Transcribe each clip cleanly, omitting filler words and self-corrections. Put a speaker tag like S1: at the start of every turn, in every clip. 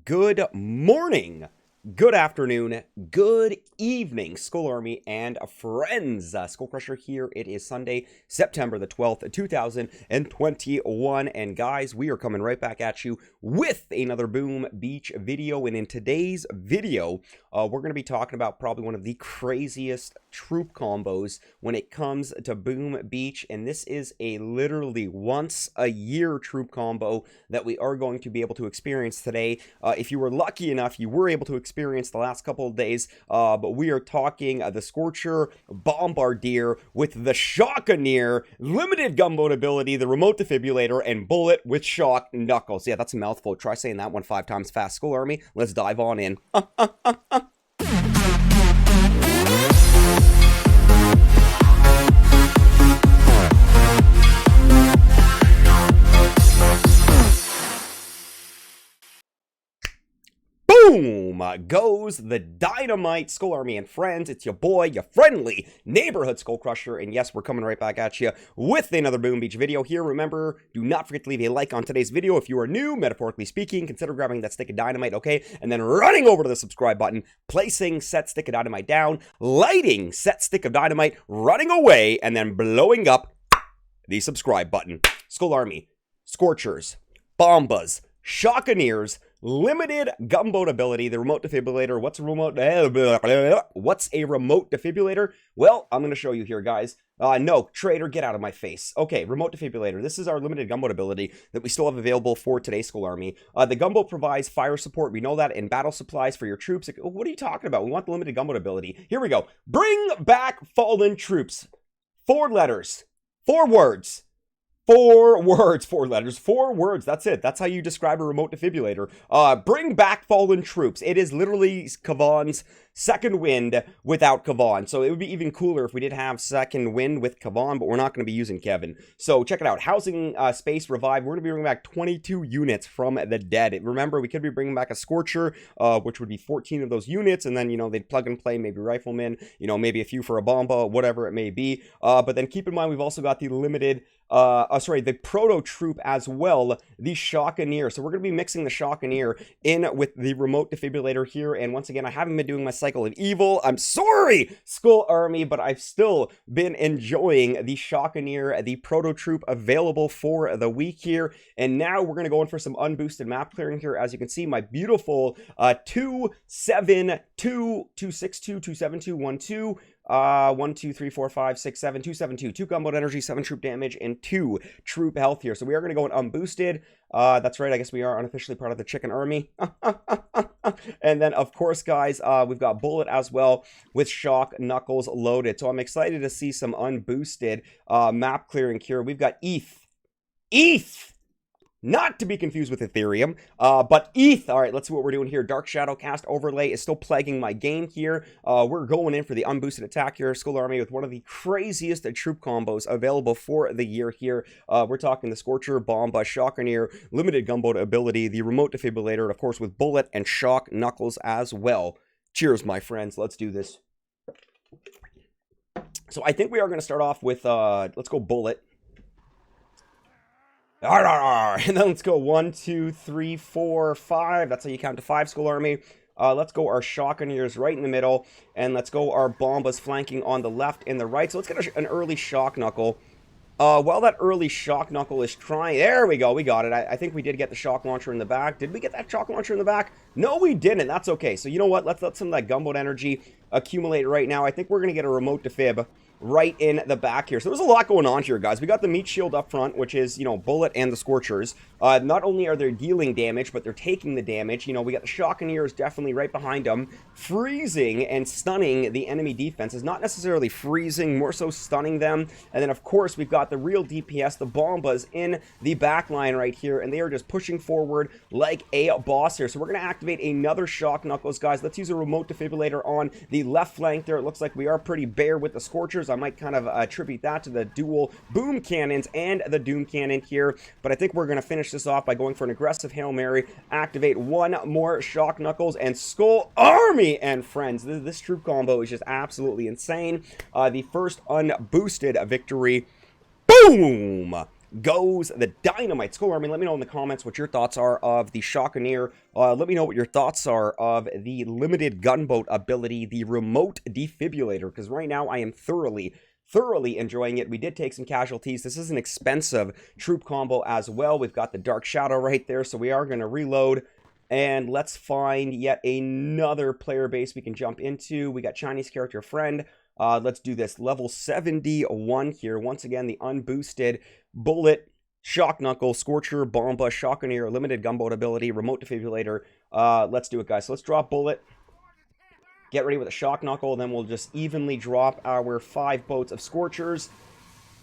S1: Good morning, good afternoon, good evening, Skull Army and friends. SkullCrusher here. It is Sunday, September the 12th, 2021. And guys, we are coming right back at you with another Boom Beach video. And in today's video, we're going to be talking about probably one of the craziest troop combos when it comes to Boom Beach. And this is a literally once a year troop combo that we are going to be able to experience today. If you were lucky enough, you were able to experience the last couple of days, but we are talking the Scorcher Bombardier with the Shockaneer, limited gunboat ability, the remote defibrillator, and Bullit with Shock Knuckles. Yeah, that's a mouthful. Try saying that one 5 times fast, Skull Army. Let's dive on in. Boom goes the Dynamite, Skull Army and friends. It's your boy, your friendly neighborhood SkullCrusher, and yes, we're coming right back at you with another Boom Beach video here. Remember, do not forget to leave a like on today's video. If you are new, metaphorically speaking, consider grabbing that stick of dynamite, okay? And then running over to the subscribe button, placing set stick of dynamite down, lighting set stick of dynamite, running away, and then blowing up the subscribe button. Skull Army, Scorchers, Bombas, Shockaneers, limited gunboat ability, the remote defibrillator. What's a remote defibrillator? Well, I'm going to show you here, guys. No, traitor, get out of my face. Okay, remote defibrillator. This is our limited gunboat ability that we still have available for today's Skull Army. The gunboat provides fire support. We know that, in battle supplies for your troops. What are you talking about? We want the limited gunboat ability. Here we go. Bring back fallen troops. 4 letters. 4 words. 4 words, 4 letters, 4 words. That's it. That's how you describe a remote defibrillator. Bring back fallen troops. It is literally Kavan's second wind without Kavan. So it would be even cooler if we did have second wind with Kavan, but we're not going to be using Kevin. So check it out. Housing space revive. We're going to be bringing back 22 units from the dead. Remember, we could be bringing back a Scorcher, which would be 14 of those units. And then, you know, they'd plug and play, maybe riflemen, you know, maybe a few for a bomba, whatever it may be. But then keep in mind, we've also got the limited the proto-troop as well, the Shockaneer. So we're going to be mixing the Shockaneer in with the remote defibrillator here. And once again, I haven't been doing my cycle of evil. I'm sorry, Skull Army, but I've still been enjoying the Shockaneer, the proto-troop available for the week here. And now we're going to go in for some unboosted map clearing here. As you can see, my beautiful 272, 262, 272, 1, 2, 3, 4, 5, 6, 7, 272, 2 gunboat energy, 7 troop damage, and 2 troop health here. So we are going to go in unboosted. That's right, I guess we are unofficially part of the chicken army. And then, of course, guys, we've got Bullit as well with Shock Knuckles loaded. So I'm excited to see some unboosted map clearing here. We've got ETH! Not to be confused with Ethereum, but ETH. All right, let's see what we're doing here. Dark Shadow Cast Overlay is still plaguing my game here. We're going in for the unboosted attack here. Skull Army with one of the craziest troop combos available for the year here. We're talking the Scorcher, Bomba, Shockaneer, limited gunboat ability, the remote defibrillator, and of course with Bullit and Shock Knuckles as well. Cheers, my friends. Let's do this. So I think we are going to start off with, let's go Bullit. And then let's go 1, 2, 3, 4, 5. That's how you count to 5, Skull Army. Let's go our Shockaneers right in the middle. And let's go our Bombas flanking on the left and the right. So let's get an early Shock Knuckle. While that early Shock Knuckle is trying... There we go. We got it. I think we did get the Shock Launcher in the back. Did we get that Shock Launcher in the back? No, we didn't. That's okay. So you know what? Let's let some of that gunboat energy accumulate right now. I think we're going to get a remote defib right in the back here. So there's a lot going on here, guys. We got the meat shield up front, which is, you know, Bullit and the Scorchers. Not only are they dealing damage, but they're taking the damage. You know, we got the Shockaneers definitely right behind them, freezing and stunning the enemy defenses. Not necessarily freezing, more so stunning them. And then, of course, we've got the real DPS, the Bombas, in the back line right here, and they are just pushing forward like a boss here. So we're going to activate another Shock Knuckles, guys. Let's use a remote defibrillator on the left flank there. It looks like we are pretty bare with the Scorchers. I might kind of attribute that to the dual boom cannons and the doom cannon here, but I think we're going to finish this off by going for an aggressive Hail Mary, activate one more Shock Knuckles, and Skull Army and friends. This troop combo is just absolutely insane. The first unboosted victory. Boom! goes the Dynamite. Skull Army, let me know in the comments what your thoughts are of the Shockaneer. Let me know what your thoughts are of the limited gunboat ability, the remote defibrillator, because right now I am thoroughly enjoying it. We did take some casualties. This is an expensive troop combo as well. We've got the Dark Shadow right there, so we are going to reload. And let's find yet another player base we can jump into. We got Chinese character friend. Let's do this. Level 71 here. Once again, the unboosted Bullit Shock Knuckle, Scorcher, Bomba, Shockaneer, limited gunboat ability, remote defibrillator. Let's do it, guys. So let's drop Bullit. Get ready with a Shock Knuckle. Then we'll just evenly drop our 5 boats of Scorchers.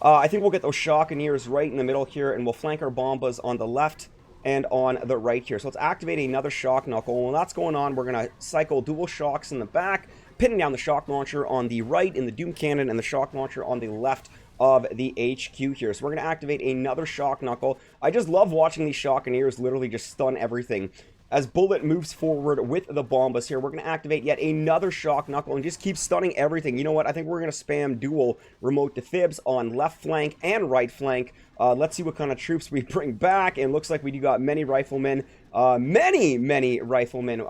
S1: I think we'll get those Shockaneers right in the middle here, and we'll flank our Bombas on the left and on the right here. So let's activate another Shock Knuckle. While that's going on, we're going to cycle dual shocks in the back, pinning down the shock launcher on the right in the Doom Cannon and the shock launcher on the left of the HQ here. So we're going to activate another Shock Knuckle. I just love watching these Shockaneers literally just stun everything. As Bullit moves forward with the Bombas here, we're going to activate yet another Shock Knuckle and just keep stunning everything. You know what? I think we're going to spam dual remote defibs on left flank and right flank. Let's see what kind of troops we bring back. And looks like we do got many riflemen. Many riflemen.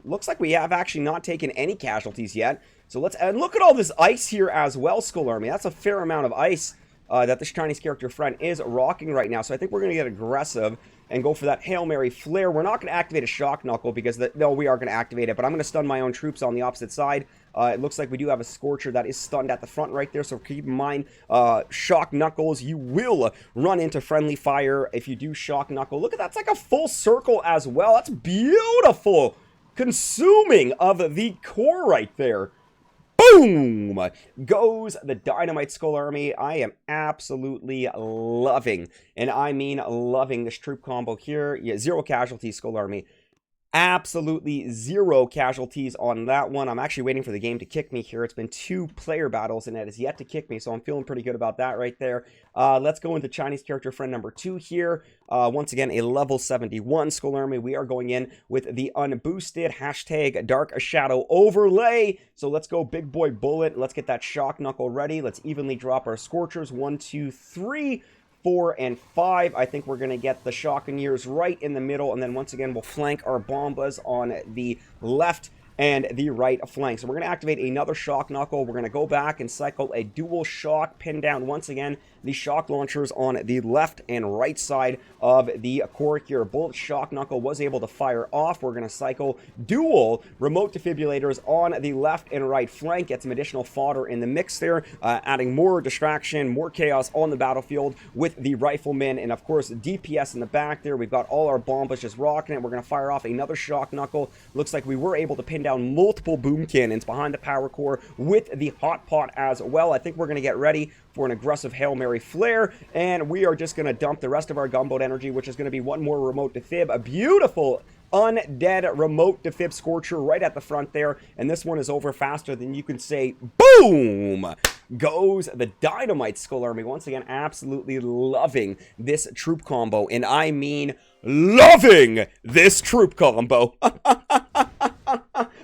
S1: Looks like we have actually not taken any casualties yet. So let's... And look at all this ice here as well, Skull Army. That's a fair amount of ice that this Chinese character friend is rocking right now. So I think we're going to get aggressive and go for that Hail Mary flare. We're not going to activate a Shock Knuckle because, no, we are going to activate it, but I'm going to stun my own troops on the opposite side. It looks like we do have a Scorcher that is stunned at the front right there, so keep in mind, Shock Knuckles, you will run into friendly fire if you do Shock Knuckle. Look at that, it's like a full circle as well. That's beautiful. Consuming of the core right there. Boom! Goes the Dynamite, Skull Army. I am absolutely loving, and I mean loving, this troop combo here. Yeah, 0 casualties, Skull Army. Absolutely 0 casualties on that one. I'm actually waiting for the game to kick me here. It's been 2 player battles, and it has yet to kick me, so I'm feeling pretty good about that right there. Let's go into Chinese character friend number 2 here. Once again, a level 71 Skull Army. We are going in with the unboosted hashtag Dark Shadow overlay. So let's go big boy Bullit. Let's get that Shock Knuckle ready. Let's evenly drop our Scorchers. 1, 2, 3... 4 and 5. I think we're going to get the Shockaneers right in the middle, and then once again we'll flank our Bombas on the left and the right flank. So we're going to activate another Shock Knuckle. We're going to go back and cycle a dual shock, pin down once again the shock launchers on the left and right side of the core here. Bullit Shock Knuckle was able to fire off. We're going to cycle dual remote defibrillators on the left and right flank. Get some additional fodder in the mix there, adding more distraction, more chaos on the battlefield with the riflemen, and of course DPS in the back there. We've got all our Bombas just rocking it. We're going to fire off another Shock Knuckle. Looks like we were able to pin down multiple boom cannons behind the power core with the hot pot as well. I think we're going to get ready for an aggressive Hail Mary flare, and we are just going to dump the rest of our gunboat energy, which is going to be one more remote defib. A beautiful undead remote defib Scorcher right at the front there, and this one is over faster than you can say. Boom! Goes the Dynamite, Skull Army. Once again, absolutely loving this troop combo, and I mean loving this troop combo.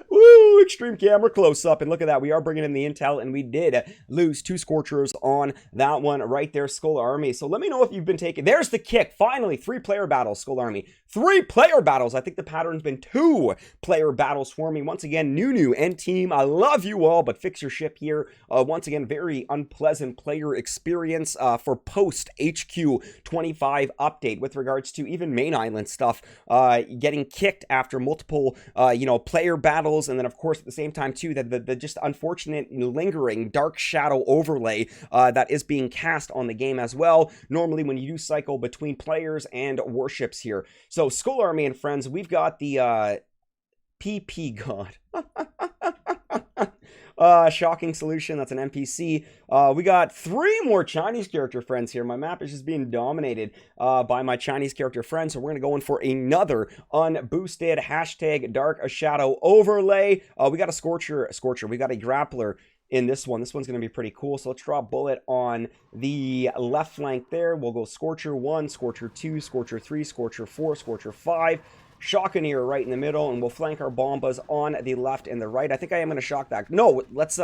S1: Woo! Extreme camera close up, and look at that. We are bringing in the intel, and we did lose 2 Scorchers on that one right there, Skull Army. So let me know if you've been taking... There's the kick. Finally, 3 player battles, Skull Army. 3 player battles. I think the pattern's been 2 player battles for me. Once again, Nunu and team, I love you all, but fix your ship here. Once again, very unpleasant player experience for post HQ 25 update with regards to even main island stuff. Getting kicked after multiple, player battles, and then of course at the same time too that the just unfortunate lingering Dark Shadow overlay that is being cast on the game as well. Normally when you do cycle between players and warships here. So Skull Army and friends, we've got the PP God. Shocking Solution, that's an NPC. We got 3 more Chinese character friends here. My map is just being dominated by my Chinese character friends, so we're going to go in for another unboosted hashtag Dark Shadow overlay. We got a Scorcher. We got a Grappler in this one. This one's going to be pretty cool. So let's drop Bullit on the left flank there. We'll go Scorcher 1, Scorcher 2, Scorcher 3, Scorcher 4, Scorcher 5. Shockaneer right in the middle, and we'll flank our Bombas on the left and the right. I think I am going to shock that. No, let's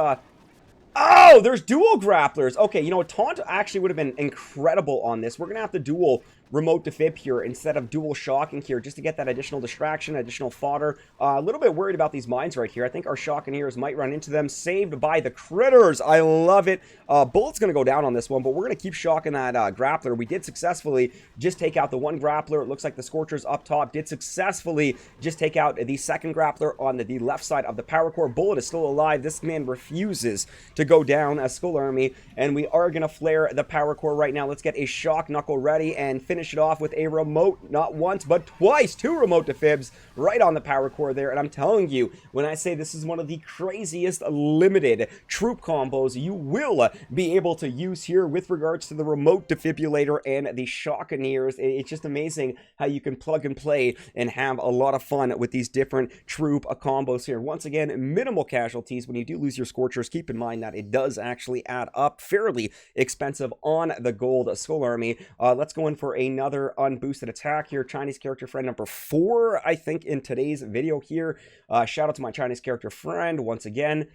S1: Oh, there's dual grapplers. Okay, you know, taunt actually would have been incredible on this. We're going to have to dual remote defib here instead of dual shocking here just to get that additional distraction, additional fodder. A little bit worried about these mines right here. I think our Shockaneers might run into them. Saved by the critters. I love it. Bullet's going to go down on this one, but we're going to keep shocking that grappler. We did successfully just take out the one grappler. It looks like the Scorcher's up top. Did successfully just take out the second grappler on the left side of the power core. Bullet is still alive. This man refuses to go down as Skull Army, and we are going to flare the power core right now. Let's get a Shock Knuckle ready and finish it off with a remote, not once, but twice, 2 remote defibs right on the power core there. And I'm telling you, when I say this is one of the craziest limited troop combos you will be able to use here with regards to the remote defibrillator and the Shockaneers. It's just amazing how you can plug and play and have a lot of fun with these different troop combos here. Once again, minimal casualties. When you do lose your Scorchers, keep in mind that it does actually add up fairly expensive on the gold Skull Army. Let's go in for another unboosted attack here. Chinese character friend number 4, I think, in today's video here. Shout out to my Chinese character friend once again.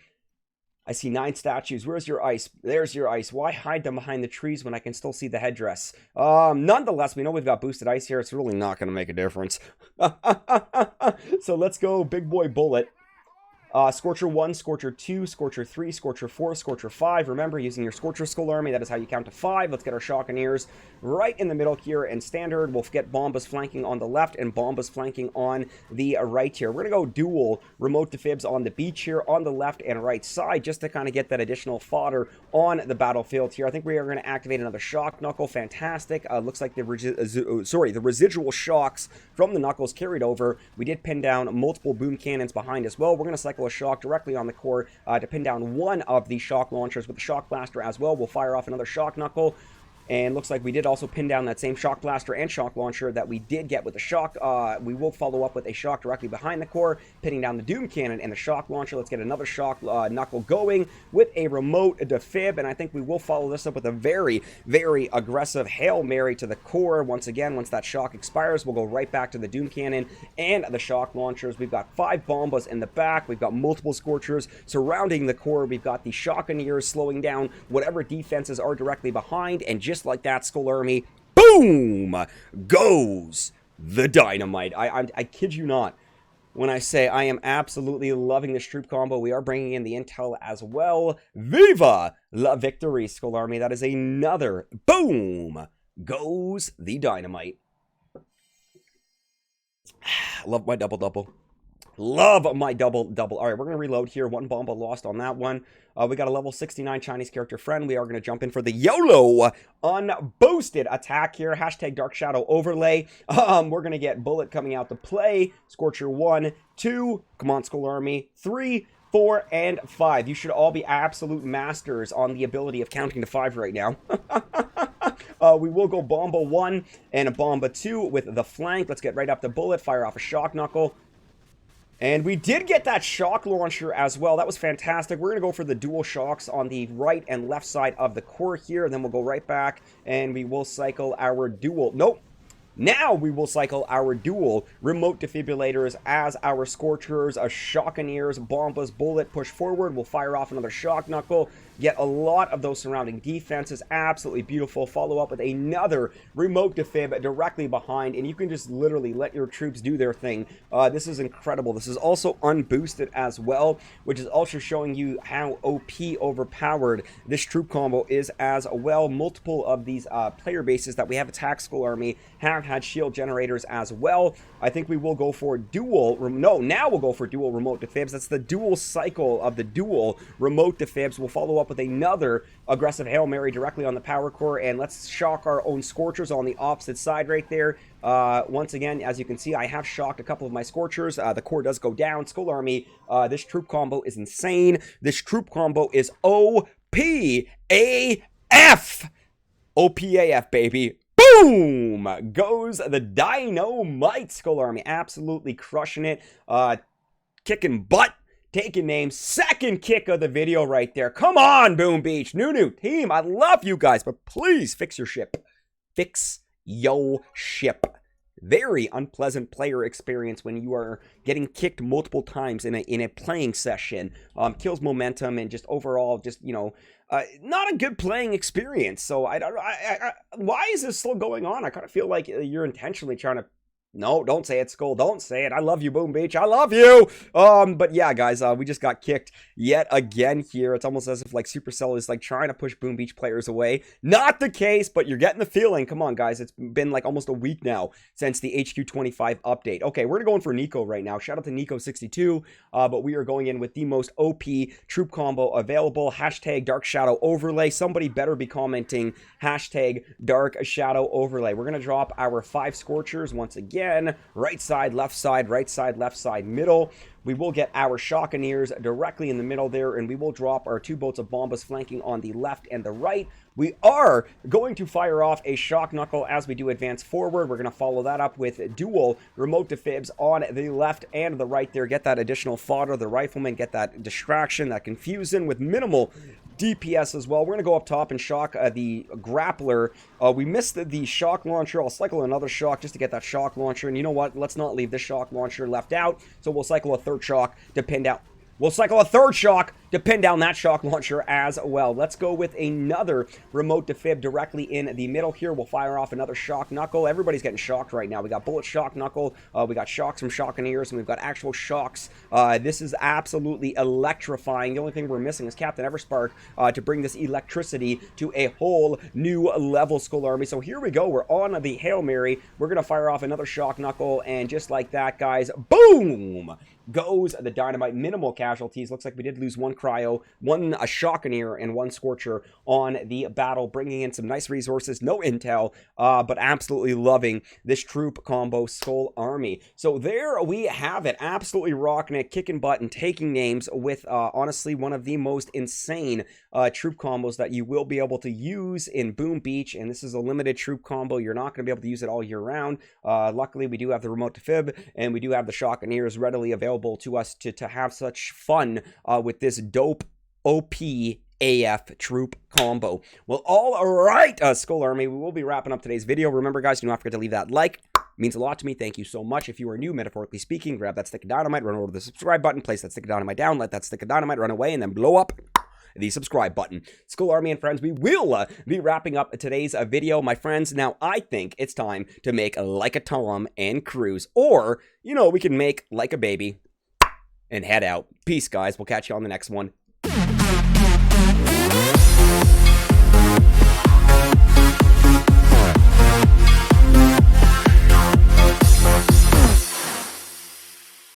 S1: I see 9 statues. Where's your ice? There's your ice. Why hide them behind the trees when I can still see the headdress? Nonetheless, we know we've got boosted ice here. It's really not going to make a difference. So let's go big boy Bullet. Scorcher 1, Scorcher 2, Scorcher 3, Scorcher 4, Scorcher 5. Remember, using your Scorcher Skull Army, that is how you count to 5. Let's get our Shockaneers right in the middle here and standard. We'll get Bombas flanking on the left and Bombas flanking on the right here. We're going to go dual remote defibs on the beach here on the left and right side just to kind of get that additional fodder on the battlefield here. I think we are going to activate another Shock Knuckle. Fantastic. Looks like the residual shocks from the Knuckles carried over. We did pin down multiple boom cannons behind as well. We're going to cycle a shock directly on the core to pin down one of the shock launchers with the shock blaster as well. We'll fire off another Shock Knuckle. And looks like we did also pin down that same shock blaster and shock launcher that we did get with the shock. We will follow up with a shock directly behind the core, pinning down the Doom Cannon and the shock launcher. Let's get another shock knuckle going with a remote defib. And I think we will follow this up with a very, very aggressive Hail Mary to the core. Once again, once that shock expires, we'll go right back to the Doom Cannon and the shock launchers. We've got 5 Bombas in the back. We've got multiple Scorchers surrounding the core. We've got the Shockaneers slowing down whatever defenses are directly behind. And just like that, Skull Army, boom, goes the Dynamite. I kid you not when I say I am absolutely loving this troop combo. We are bringing in the intel as well. Viva la victory, Skull Army. That is another boom goes the Dynamite. Love my double-double. Love my double-double. All right, we're going to reload here. 1 Bomba lost on that one. We got a level 69 Chinese character friend. We are going to jump in for the YOLO unboosted attack here. Hashtag Dark Shadow Overlay. We're going to get Bullet coming out to play. Scorcher 1, 2. Come on, Skull Army. 3, 4, and 5. You should all be absolute masters on the ability of counting to 5 right now. We will go Bomba 1 and a Bomba 2 with the flank. Let's get right up the Bullet. Fire off a Shock Knuckle. And we did get that shock launcher as well. That was fantastic. We're going to go for the dual shocks on the right and left side of the core here. Then we'll go right back and we will cycle our dual... Nope. Now we will cycle our dual remote defibrillators as our Scorchers, Shockaneers, Bombas, Bullet push forward. We'll fire off another Shock Knuckle. Get a lot of those surrounding defenses. Absolutely beautiful. Follow up with another remote defib directly behind, and you can just literally let your troops do their thing. This is incredible. This is also unboosted as well, which is also showing you how OP overpowered this troop combo is as well. Multiple of these player bases that we have attacked Skull Army have had shield generators as well. I think we will go for dual... now we'll go for dual remote defibs. That's the dual cycle of the dual remote defibs. We'll follow up with another aggressive Hail Mary directly on the power core, and let's shock our own Scorchers on the opposite side right there. Once again, as you can see, I have shocked a couple of my Scorchers. The core does go down. Skull Army, this troop combo is insane. This troop combo is O-P-A-F. O-P-A-F, baby. Boom goes the Dynamite. Skull Army absolutely crushing it. Kicking butt. Taking names. Second kick of the video right there. Come on, Boom Beach. New team. I love you guys, but please fix your ship. Fix yo ship. very unpleasant player experience when you are getting kicked multiple times in a playing session. Kills momentum and just overall, just, you know, not a good playing experience. So I don't know. Why is this still going on? I kind of feel like you're intentionally trying to. No, don't say it, Skull. Don't say it. I love you, Boom Beach. I love you. But yeah, guys, we just got kicked yet again here. It's almost as if like Supercell is like trying to push Boom Beach players away. Not the case, but you're getting the feeling. Come on, guys. It's been like almost a week now since the HQ25 update. Okay, we're going for Nico right now. Shout out to Nico62. But we are going in with the most OP troop combo available. Hashtag Dark Shadow Overlay. Somebody better be commenting hashtag Dark Shadow Overlay. We're going to drop our 5 Scorchers once again. Right side, left side, right side, left side, middle. We will get our Shockaneers directly in the middle there, and we will drop our 2 boats of bombas flanking on the left and the right. We are going to fire off a Shock Knuckle as we do advance forward. We're going to follow that up with dual remote DEFIBs on the left and the right there. Get that additional fodder, the rifleman, get that distraction, that confusion with minimal DPS as well. We're going to go up top and shock the grappler. We missed the shock launcher. I'll cycle another shock just to get that shock launcher. And you know what? Let's not leave the shock launcher left out. So we'll cycle a third shock to pin down. We'll cycle a third shock to pin down that shock launcher as well. Let's go with another remote DEFIB directly in the middle here. We'll fire off another Shock Knuckle. Everybody's getting shocked right now. We got Bullit Shock Knuckle. We got shocks from Shockaneers, and we've got actual shocks. This is absolutely electrifying. The only thing we're missing is Captain Everspark to bring this electricity to a whole new level, Skull Army. So here we go. We're on the Hail Mary. We're going to fire off another Shock Knuckle, and just like that, guys, boom! Goes the Dynamite. Minimal casualties. Looks like we did lose one cryo, one Shockaneer, and one Scorcher on the battle, bringing in some nice resources. No intel, but absolutely loving this troop combo, Skull Army. So there we have it. Absolutely rocking it, kicking butt and taking names with honestly one of the most insane troop combos that you will be able to use in Boom Beach. And this is a limited troop combo. You're not going to be able to use it all year round. Luckily, we do have the remote DEFIB, and we do have the Shockaneers readily available to us to have such fun with this dope OP AF troop combo. Well, all right, Skull Army, we will be wrapping up today's video. Remember, guys, do not forget to leave that like. It means a lot to me. Thank you so much. If you are new, metaphorically speaking, grab that stick of dynamite, run over to the subscribe button, place that stick of dynamite down, let that stick of dynamite run away, and then blow up the subscribe button. Skull Army and friends, we will be wrapping up today's video, my friends. Now, I think it's time to make like a Tom and cruise, or, you know, we can make like a baby and head out. Peace, guys. We'll catch you on the next one.